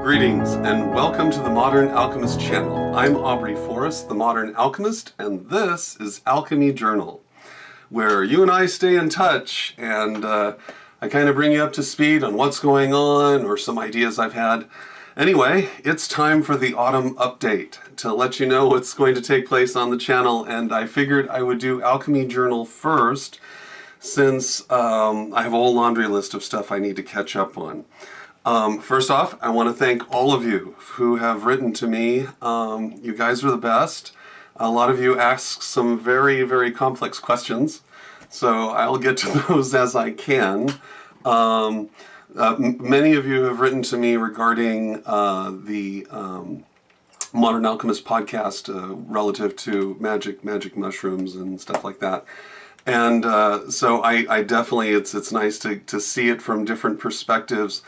Greetings and welcome to the Modern Alchemist channel. I'm Aubrey Forrest, the Modern Alchemist, and this is Alchemy Journal, where you and I stay in touch and I kind of bring you up to speed on what's going on or some ideas I've had. Anyway, it's time for the autumn update to let you know what's going to take place on the channel, and I figured I would do Alchemy Journal first since I have a whole laundry list of stuff I need to catch up on. First off, I want to thank all of you who have written to me. You guys are the best. A lot of you ask some very, very complex questions, so I'll get to those as I can. Many of you have written to me regarding the Modern Alchemist podcast relative to magic mushrooms and stuff like that. And so I definitely, it's nice to see it from different perspectives.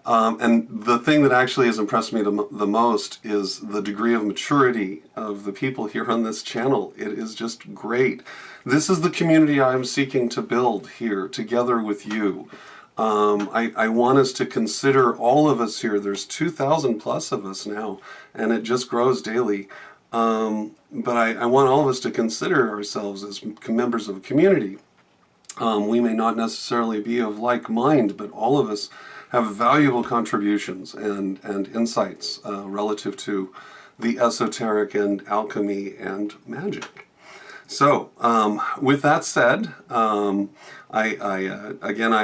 And the thing that actually has impressed me the most is the degree of maturity of the people here on this channel. It is just great. This is the community I'm seeking to build here together with you. I want us to consider all of us here. There's 2,000 plus of us now, and it just grows daily. But I want all of us to consider ourselves as members of a community. We may not necessarily be of like mind, but all of us have valuable contributions and insights relative to the esoteric and alchemy and magic. So, with that said, I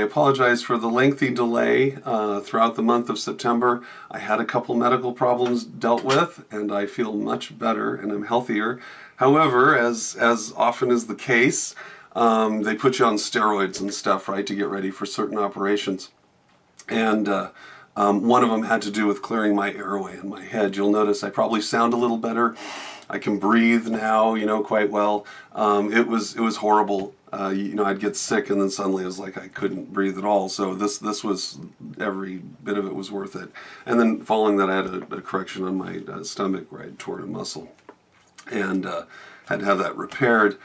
apologize for the lengthy delay throughout the month of September. I had a couple medical problems dealt with, and I feel much better and I'm healthier. However, as often is the case, they put you on steroids and stuff, right, to get ready for certain operations. And one of them had to do with clearing my airway in my head. You'll notice I probably sound a little better. I can breathe now, quite well. It was horrible. I'd get sick and then suddenly it was like I couldn't breathe at all. So this was, every bit of it was worth it. And then following that, I had a correction on my stomach where I had torn a muscle and had to have that repaired.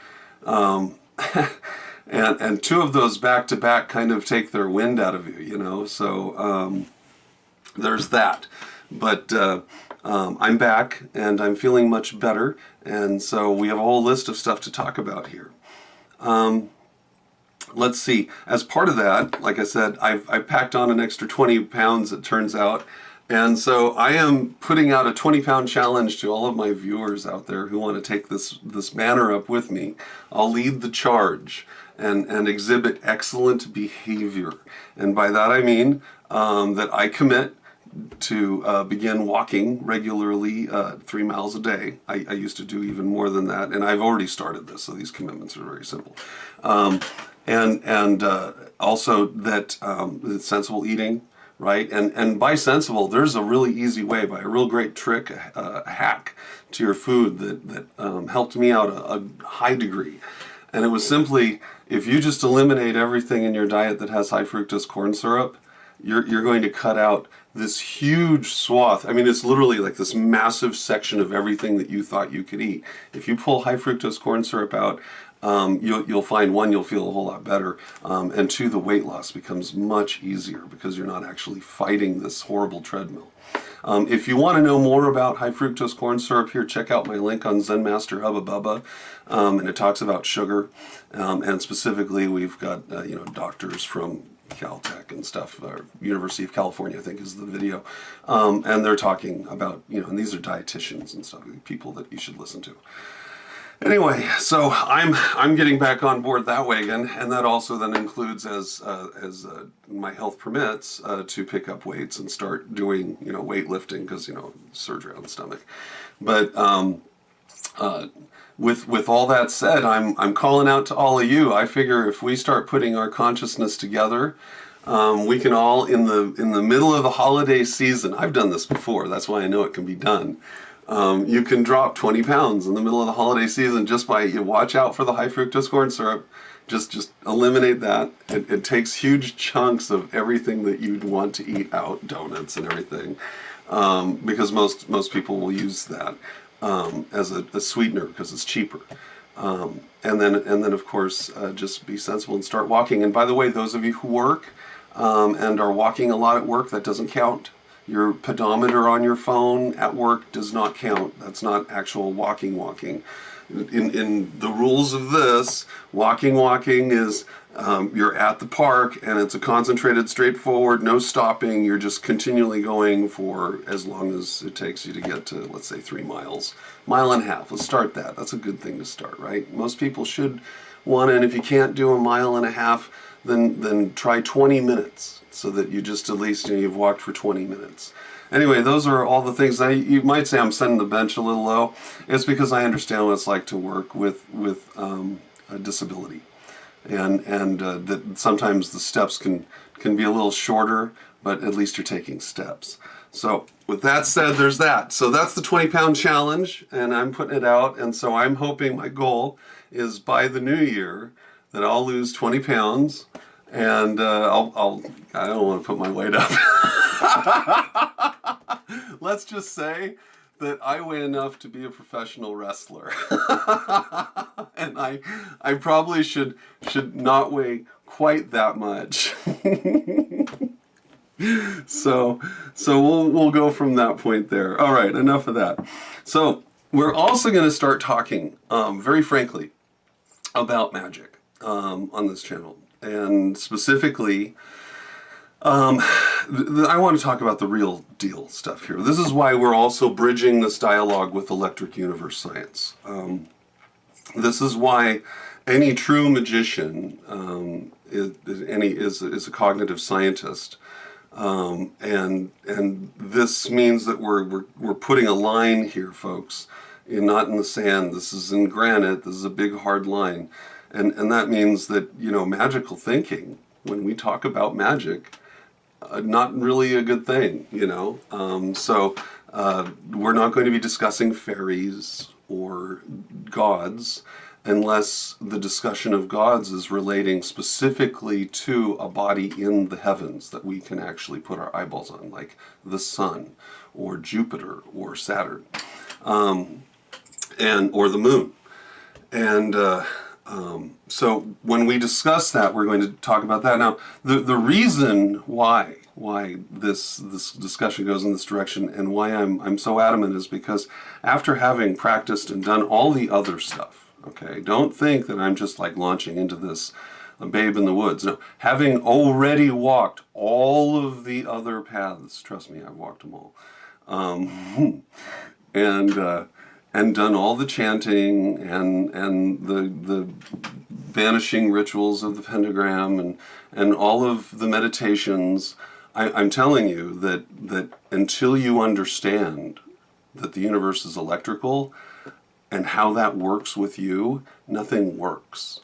And two of those back to back kind of take their wind out of you, so there's that. But I'm back and I'm feeling much better, and so we have a whole list of stuff to talk about here. Let's see, as part of that, like I said, I've packed on an extra 20 pounds, it turns out. And so I am putting out a 20-pound challenge to all of my viewers out there who want to take this banner up with me. I'll lead the charge and exhibit excellent behavior. And by that I mean that I commit to begin walking regularly 3 miles a day. I used to do even more than that, and I've already started this, so these commitments are very simple. And also that it's sensible eating. Right, and by sensible, there's a really easy way, by a real great trick, a hack to your food that helped me out a high degree. And it was simply, if you just eliminate everything in your diet that has high fructose corn syrup, you're going to cut out this huge swath. I mean, it's literally like this massive section of everything that you thought you could eat. If you pull high fructose corn syrup out, you'll find, one, you'll feel a whole lot better, and two, the weight loss becomes much easier because you're not actually fighting this horrible treadmill. If you want to know more about high fructose corn syrup, here, check out my link on Zen Master Hubba Bubba, and it talks about sugar, and specifically we've got doctors from Caltech and stuff, or University of California, I think is the video, and they're talking about, and these are dietitians and stuff, people that you should listen to. Anyway, so I'm getting back on board that wagon, and that also then includes, as my health permits, to pick up weights and start doing weightlifting, because surgery on the stomach. But with all that said, I'm calling out to all of you. I figure if we start putting our consciousness together, we can all in the middle of the holiday season. I've done this before. That's why I know it can be done. You can drop 20 pounds in the middle of the holiday season just by, you watch out for the high fructose corn syrup, just eliminate that. It takes huge chunks of everything that you'd want to eat out, donuts and everything, because most people will use that as a sweetener because it's cheaper. And then of course, just be sensible and start walking. And by the way, those of you who work and are walking a lot at work, that doesn't count. Your pedometer on your phone at work does not count. That's not actual walking. In the rules of this, walking is you're at the park and it's a concentrated, straightforward, no stopping. You're just continually going for as long as it takes you to get to, let's say, 3 miles. Mile and a half. Let's start that. That's a good thing to start, right? Most people should want to, and if you can't do a mile and a half, then try 20 minutes so that you just at least, you've walked for 20 minutes. Anyway, those are all the things. You might say I'm setting the bench a little low. It's because I understand what it's like to work with a disability, and that sometimes the steps can be a little shorter, but at least you're taking steps. So with that said, there's that. So that's the 20-pound challenge, and I'm putting it out. And so I'm hoping, my goal is by the new year that I'll lose 20 pounds, and I don't want to put my weight up. Let's just say that I weigh enough to be a professional wrestler. And I probably should not weigh quite that much. So we'll go from that point there. All right, enough of that. So we're also going to start talking, very frankly, about magic on this channel. And specifically, I want to talk about the real deal stuff here. This is why we're also bridging this dialogue with electric universe science. This is why any true magician is a cognitive scientist, and this means that we're putting a line here, folks, not in the sand. This is in granite. This is a big hard line, and that means that magical thinking, when we talk about magic, not really a good thing, So we're not going to be discussing fairies or gods unless the discussion of gods is relating specifically to a body in the heavens that we can actually put our eyeballs on, like the sun or Jupiter or Saturn, or the moon. And so when we discuss that, we're going to talk about that. Now, the reason why this discussion goes in this direction, and why I'm so adamant, is because after having practiced and done all the other stuff, okay, don't think that I'm just like launching into this babe in the woods. No, having already walked all of the other paths, trust me, I've walked them all, and done all the chanting and the banishing rituals of the pentagram and all of the meditations. I'm telling you that until you understand that the universe is electrical and how that works with you, nothing works.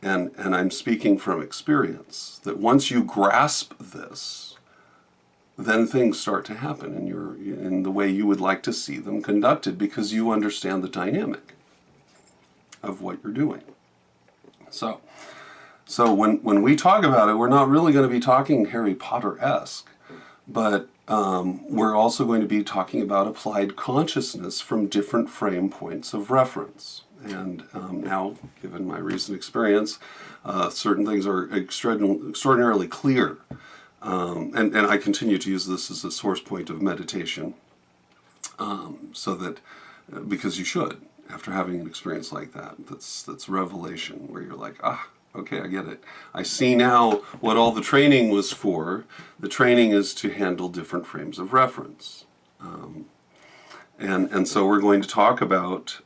And I'm speaking from experience, that once you grasp this, then things start to happen in the way you would like to see them conducted, because you understand the dynamic of what you're doing. So when we talk about it, we're not really going to be talking Harry Potter-esque, but we're also going to be talking about applied consciousness from different frame points of reference. And now, given my recent experience, certain things are extraordinarily clear. And I continue to use this as a source point of meditation, so that, because you should, after having an experience like that, that's revelation, where you're like, okay, I get it. I see now what all the training was for. The training is to handle different frames of reference. And so we're going to talk about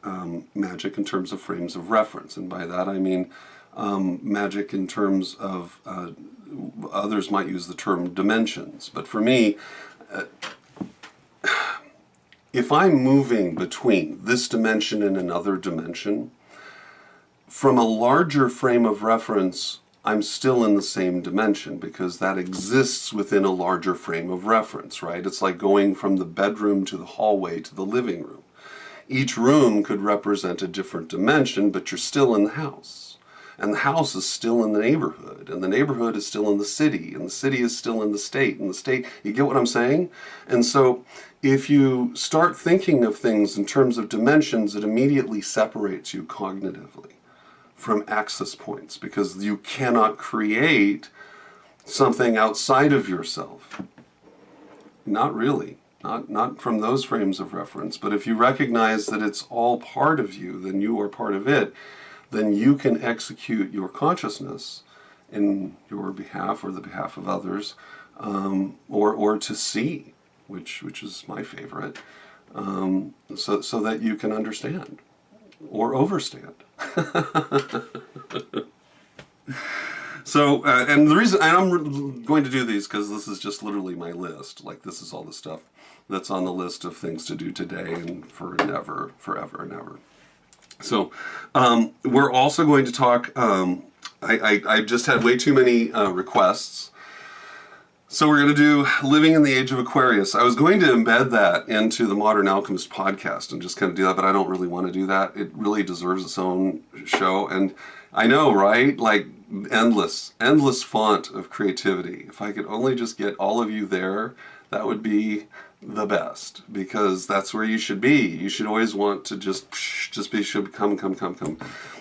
magic in terms of frames of reference. And by that I mean magic in terms of, others might use the term dimensions. But for me, if I'm moving between this dimension and another dimension, from a larger frame of reference, I'm still in the same dimension, because that exists within a larger frame of reference, right? It's like going from the bedroom to the hallway to the living room. Each room could represent a different dimension, but you're still in the house. And the house is still in the neighborhood, and the neighborhood is still in the city, and the city is still in the state, and the state, you get what I'm saying? And so if you start thinking of things in terms of dimensions, it immediately separates you cognitively from access points, because you cannot create something outside of yourself. not really. Not from those frames of reference, but if you recognize that it's all part of you, then you are part of it, then you can execute your consciousness in your behalf or the behalf of others, or to see, which is my favorite, so that you can understand or overstand. So, and the reason, and I'm going to do these because this is just literally my list. Like, this is all the stuff that's on the list of things to do today and forever and ever. So, we're also going to talk, I just had way too many requests. So we're going to do Living in the Age of Aquarius. I was going to embed that into the Modern Alchemist podcast and just kind of do that, but I don't really want to do that. It really deserves its own show. And I know, right? Like, endless font of creativity. If I could only just get all of you there, that would be the best, because that's where you should be. You should always want to just be, should come.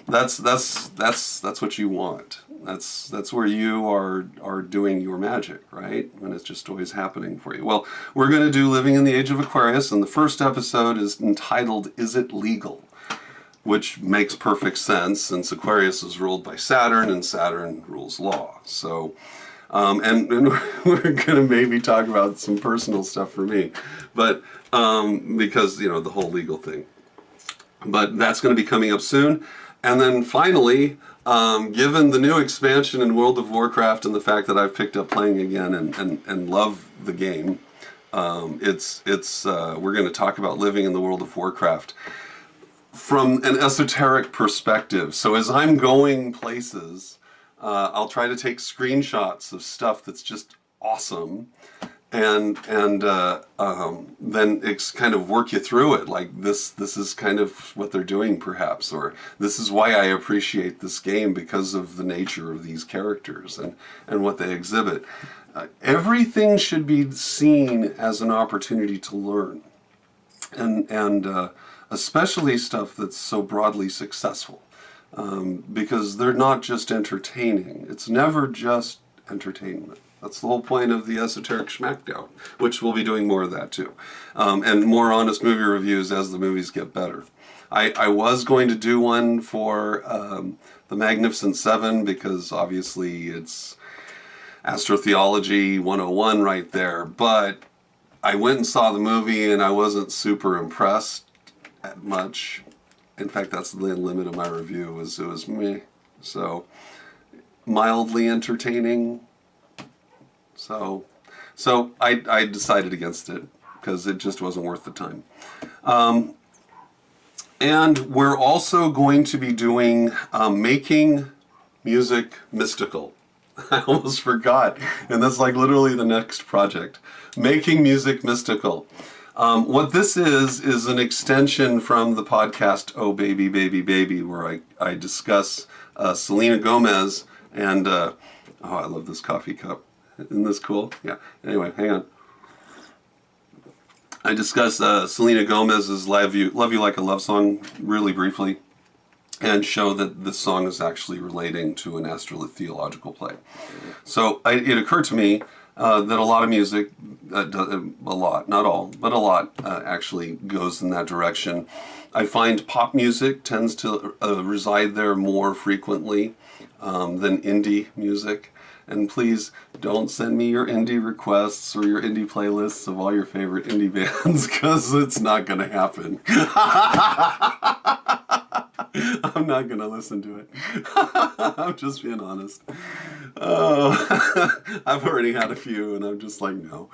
That's what you want. That's where you are doing your magic, right? When it's just always happening for you. Well, we're going to do Living in the Age of Aquarius, and the first episode is entitled, Is It Legal? Which makes perfect sense, since Aquarius is ruled by Saturn, and Saturn rules law. So, and we're going to maybe talk about some personal stuff for me, but because, the whole legal thing. But that's going to be coming up soon. And then finally, given the new expansion in World of Warcraft and the fact that I've picked up playing again and love the game, we're going to talk about living in the World of Warcraft from an esoteric perspective. So as I'm going places, I'll try to take screenshots of stuff that's just awesome, and then it's kind of work you through it. Like this is kind of what they're doing, perhaps, or this is why I appreciate this game, because of the nature of these characters and what they exhibit. Everything should be seen as an opportunity to learn, and especially stuff that's so broadly successful, because they're not just entertaining. It's never just entertainment. That's the whole point of the Esoteric Schmackdown, which we'll be doing more of that too. And more honest movie reviews as the movies get better. I was going to do one for The Magnificent Seven, because obviously it's Astrotheology 101 right there, but I went and saw the movie and I wasn't super impressed much. In fact, that's the limit of my review, it was meh. So, mildly entertaining. So I decided against it, because it just wasn't worth the time. And we're also going to be doing Making Music Mystical. I almost forgot, and that's like literally the next project. Making Music Mystical. What this is an extension from the podcast Oh Baby, Baby, Baby, where I discuss Selena Gomez and, oh, I love this coffee cup. Isn't this cool? Yeah. Anyway, hang on. I discuss Selena Gomez's Love You Like a Love Song really briefly, and show that this song is actually relating to an astrotheological play. So it occurred to me that a lot of music, a lot, not all, but a lot actually goes in that direction. I find pop music tends to reside there more frequently than indie music. And please don't send me your indie requests or your indie playlists of all your favorite indie bands, because it's not going to happen. I'm not going to listen to it. I'm just being honest. I've already had a few, and I'm just like, no.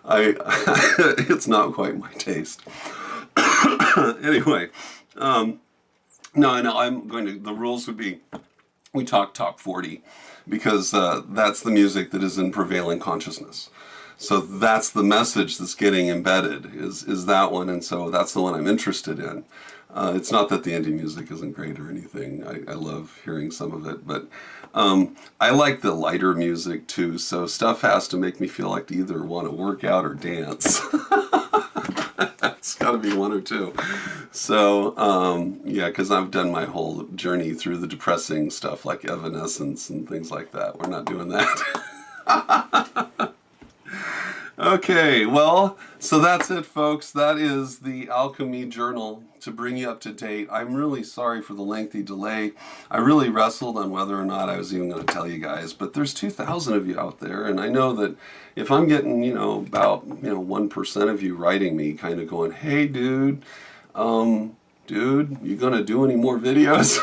It's not quite my taste. Anyway, no, I'm going to, the rules would be, we talk top 40, because that's the music that is in prevailing consciousness. So that's the message that's getting embedded, is that one, and so that's the one I'm interested in. It's not that the indie music isn't great or anything. I love hearing some of it, but I like the lighter music too, so stuff has to make me feel like to either want to work out or dance. It's got to be one or two. So, yeah, because I've done my whole journey through the depressing stuff like Evanescence and things like that. We're not doing that. Okay, well, so that's it, folks. That is the Alchemy Journal to bring you up to date. I'm really sorry for the lengthy delay. I really wrestled on whether or not I was even going to tell you guys, but there's 2,000 of you out there, and I know that if I'm getting, about, 1% of you writing me kind of going, hey, dude, you going to do any more videos?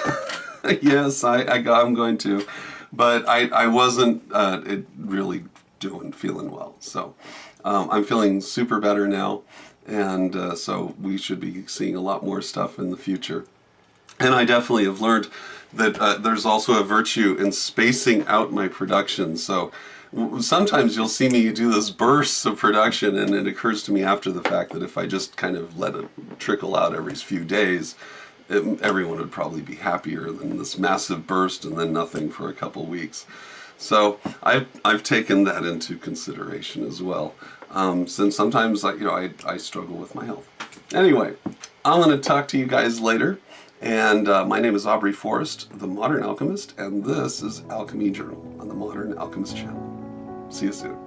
Yes, I'm going to, but I wasn't really feeling well. So I'm feeling super better now, and so we should be seeing a lot more stuff in the future. And I definitely have learned that there's also a virtue in spacing out my production. So sometimes you'll see me do this bursts of production, and it occurs to me after the fact that if I just kind of let it trickle out every few days, everyone would probably be happier than this massive burst and then nothing for a couple weeks. So I've taken that into consideration as well, since sometimes I struggle with my health. Anyway, I'm going to talk to you guys later, and my name is Aubrey Forrest, the Modern Alchemist, and this is Alchemy Journal on the Modern Alchemist channel. See you soon.